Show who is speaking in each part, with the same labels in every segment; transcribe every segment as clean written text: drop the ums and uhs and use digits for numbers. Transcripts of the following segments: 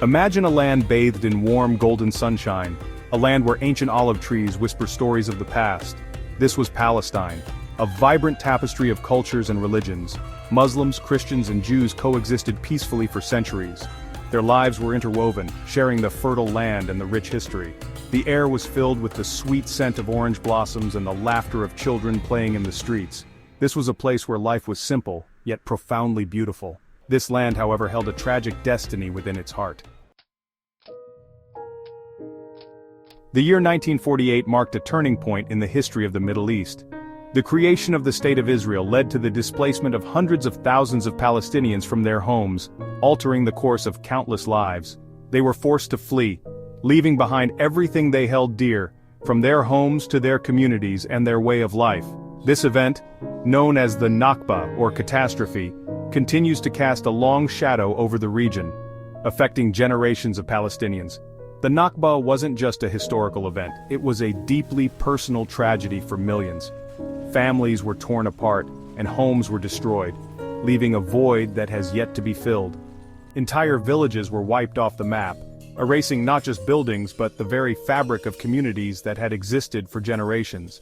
Speaker 1: Imagine a land bathed in warm golden sunshine, a land where ancient olive trees whisper stories of the past. This was Palestine, a vibrant tapestry of cultures and religions. Muslims, Christians, and Jews coexisted peacefully for centuries. Their lives were interwoven, sharing the fertile land and the rich history. The air was filled with the sweet scent of orange blossoms and the laughter of children playing in the streets. This was a place where life was simple, yet profoundly beautiful. This land, however, held a tragic destiny within its heart. The year 1948 marked a turning point in the history of the Middle East. The creation of the State of Israel led to the displacement of hundreds of thousands of Palestinians from their homes, altering the course of countless lives. They were forced to flee, leaving behind everything they held dear, from their homes to their communities and their way of life. This event, known as the Nakba or catastrophe, continues to cast a long shadow over the region, affecting generations of Palestinians. The Nakba wasn't just a historical event, it was a deeply personal tragedy for millions. Families were torn apart, and homes were destroyed, leaving a void that has yet to be filled. Entire villages were wiped off the map, erasing not just buildings but the very fabric of communities that had existed for generations.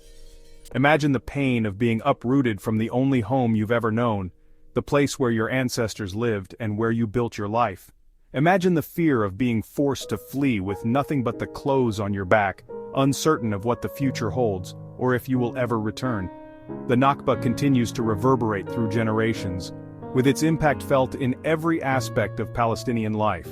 Speaker 1: Imagine the pain of being uprooted from the only home you've ever known, the place where your ancestors lived and where you built your life. Imagine the fear of being forced to flee with nothing but the clothes on your back, uncertain of what the future holds, or if you will ever return. The Nakba continues to reverberate through generations, with its impact felt in every aspect of Palestinian life.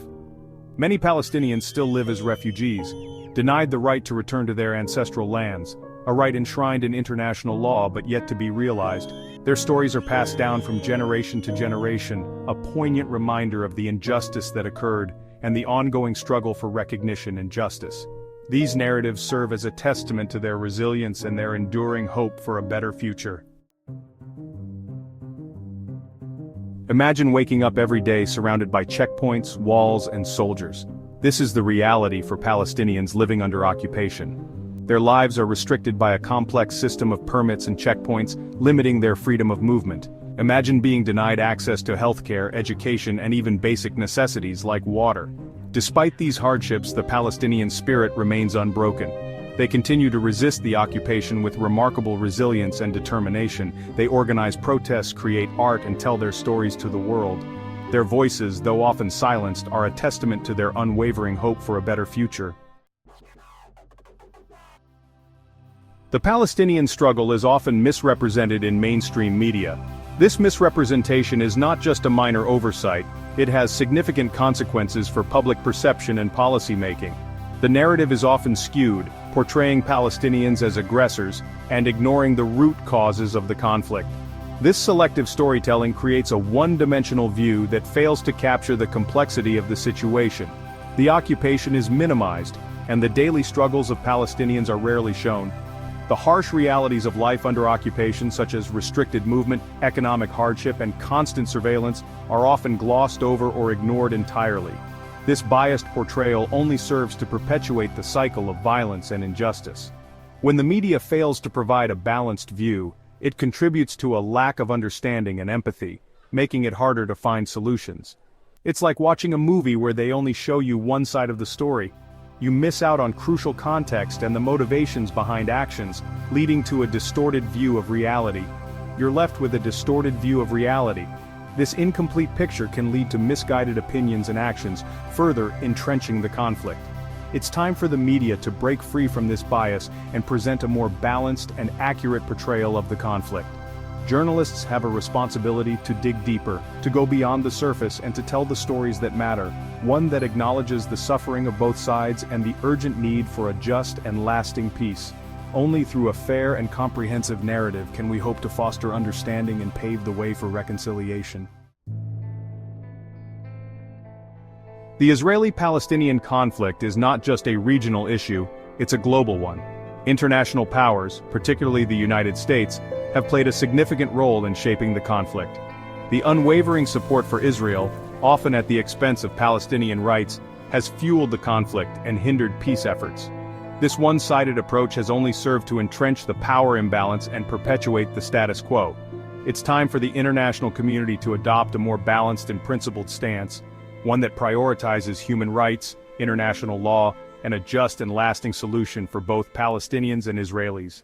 Speaker 1: Many Palestinians still live as refugees, denied the right to return to their ancestral lands, a right enshrined in international law but yet to be realized. Their stories are passed down from generation to generation, a poignant reminder of the injustice that occurred and the ongoing struggle for recognition and justice. These narratives serve as a testament to their resilience and their enduring hope for a better future. Imagine waking up every day surrounded by checkpoints, walls, and soldiers. This is the reality for Palestinians living under occupation. Their lives are restricted by a complex system of permits and checkpoints, limiting their freedom of movement. Imagine being denied access to healthcare, education, and even basic necessities like water. Despite these hardships, the Palestinian spirit remains unbroken. They continue to resist the occupation with remarkable resilience and determination. They organize protests, create art, and tell their stories to the world. Their voices, though often silenced, are a testament to their unwavering hope for a better future. The Palestinian struggle is often misrepresented in mainstream media. This misrepresentation is not just a minor oversight, it has significant consequences for public perception and policy-making. The narrative is often skewed, portraying Palestinians as aggressors, and ignoring the root causes of the conflict. This selective storytelling creates a one-dimensional view that fails to capture the complexity of the situation. The occupation is minimized, and the daily struggles of Palestinians are rarely shown. The harsh realities of life under occupation, such as restricted movement, economic hardship, and constant surveillance, are often glossed over or ignored entirely. This biased portrayal only serves to perpetuate the cycle of violence and injustice. When the media fails to provide a balanced view, it contributes to a lack of understanding and empathy, making it harder to find solutions. It's like watching a movie where they only show you one side of the story. You miss out on crucial context and the motivations behind actions, leading to a distorted view of reality. You're left with a distorted view of reality. This incomplete picture can lead to misguided opinions and actions, further entrenching the conflict. It's time for the media to break free from this bias and present a more balanced and accurate portrayal of the conflict. Journalists have a responsibility to dig deeper, to go beyond the surface and to tell the stories that matter, one that acknowledges the suffering of both sides and the urgent need for a just and lasting peace. Only through a fair and comprehensive narrative can we hope to foster understanding and pave the way for reconciliation. The Israeli-Palestinian conflict is not just a regional issue, it's a global one. International powers, particularly the United States, have played a significant role in shaping the conflict. The unwavering support for Israel, often at the expense of Palestinian rights, has fueled the conflict and hindered peace efforts. This one-sided approach has only served to entrench the power imbalance and perpetuate the status quo. It's time for the international community to adopt a more balanced and principled stance. one that prioritizes human rights, international law, and a just and lasting solution for both Palestinians and Israelis.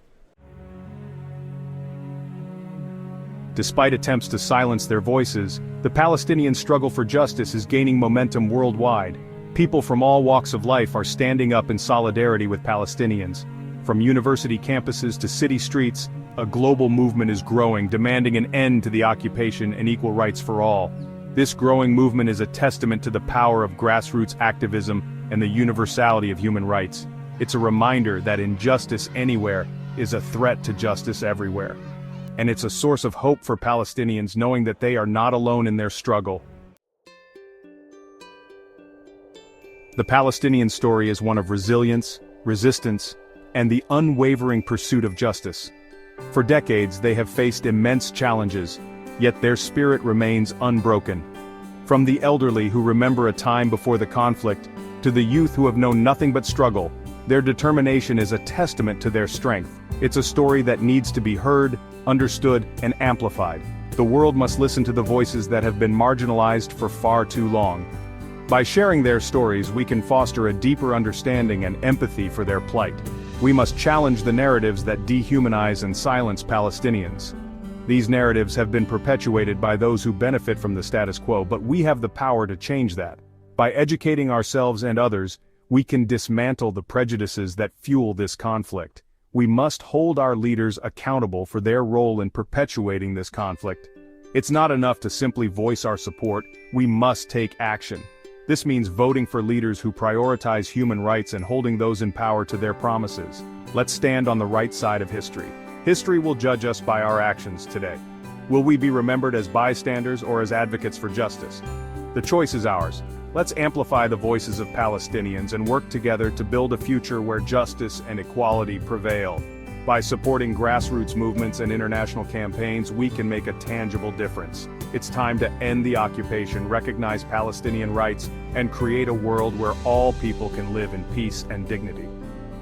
Speaker 1: Despite attempts to silence their voices, the Palestinian struggle for justice is gaining momentum worldwide. People from all walks of life are standing up in solidarity with Palestinians. From university campuses to city streets, a global movement is growing, demanding an end to the occupation and equal rights for all. This growing movement is a testament to the power of grassroots activism and the universality of human rights. It's a reminder that injustice anywhere is a threat to justice everywhere. And it's a source of hope for Palestinians knowing that they are not alone in their struggle. The Palestinian story is one of resilience, resistance, and the unwavering pursuit of justice. For decades they have faced immense challenges, yet their spirit remains unbroken. From the elderly who remember a time before the conflict, to the youth who have known nothing but struggle, their determination is a testament to their strength. It's a story that needs to be heard, understood, and amplified. The world must listen to the voices that have been marginalized for far too long. By sharing their stories, we can foster a deeper understanding and empathy for their plight. We must challenge the narratives that dehumanize and silence Palestinians. These narratives have been perpetuated by those who benefit from the status quo, but we have the power to change that. By educating ourselves and others, we can dismantle the prejudices that fuel this conflict. We must hold our leaders accountable for their role in perpetuating this conflict. It's not enough to simply voice our support, we must take action. This means voting for leaders who prioritize human rights and holding those in power to their promises. Let's stand on the right side of history. History will judge us by our actions today. Will we be remembered as bystanders or as advocates for justice? The choice is ours. Let's amplify the voices of Palestinians and work together to build a future where justice and equality prevail. By supporting grassroots movements and international campaigns, we can make a tangible difference. It's time to end the occupation, recognize Palestinian rights, and create a world where all people can live in peace and dignity.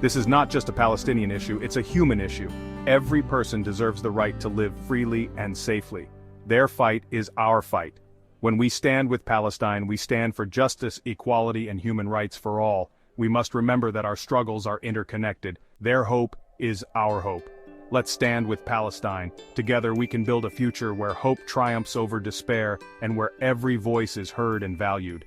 Speaker 1: This is not just a Palestinian issue, it's a human issue. Every person deserves the right to live freely and safely. Their fight is our fight. When we stand with Palestine, we stand for justice, equality, and human rights for all. We must remember that our struggles are interconnected. Their hope is our hope. Let's stand with Palestine. Together we can build a future where hope triumphs over despair and where every voice is heard and valued.